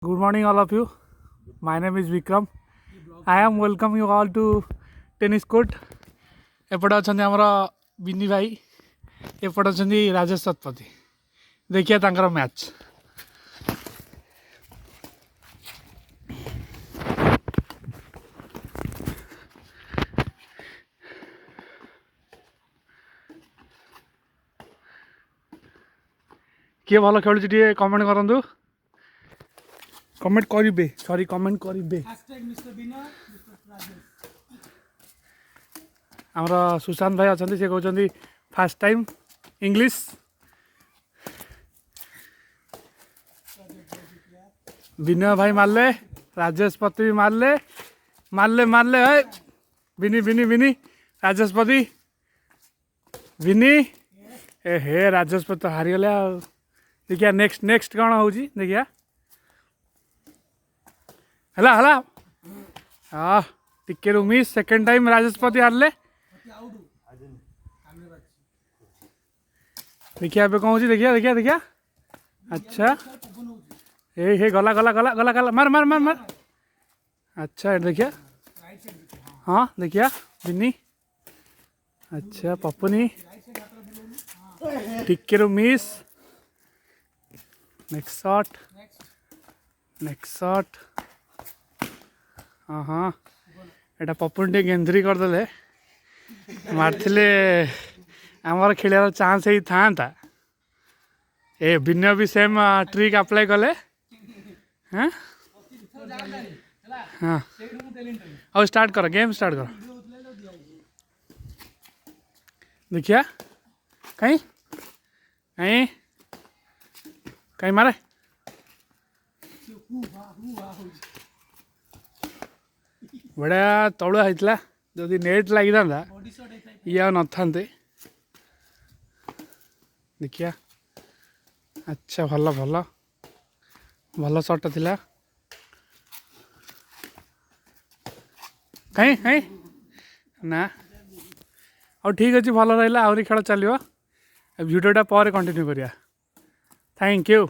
Good morning, all of you. My name is Vikram. I am welcome you all to tennis court. एपटे अच्छा आमर बिनी भाई एपटे अच्छा राजेश शतपथी देखिए तांकर मैच किए भल खेलुची टे कमेंट करूँ कमेंट करेंगे सॉरी कमेंट करेंगे आमर सुशांत भाई अच्छा से कहते फास्ट टाइम इंग्लिश विनय भाई मारले राजेश पति भी मारले मारले मारले है विनी विनी विनी राजेश पति विनी ए हे राजेश पति हारीगले देखिया नेक्स्ट नेक्स्ट कौन हो देखिया हला हला हाँ टिके मिस सेकेंड टाइम राजेश पति हारले देखिया कौन हो देखिया देखिया देखिया अच्छा ए हे गला गला गला गला गला मार मार मार मार अच्छा देखिया हाँ देखिया बिन्नी अच्छा पप्पुनी टिके मिस नेक्स्ट शॉट हाँ हाँ एटा पप्पुन टे गेंद्री करदे मारथिले आमर खेलार चांस ही था ए विनय भी सेम ट्रिक अप्लाई कले हाँ हाँ और स्टार्ट करो गेम स्टार्ट करो देखिया कहीं कहीं कहीं मारे बढ़िया तलुआ होता जदि नेट लगी था ये न था देखिया अच्छा भल भल भल शॉट थिला कहीं कहीं ना और ठीक अच्छे भल रहा आहरी खेल चलो भिडियोटा पर कंटिन्यू करिया थैंक यू।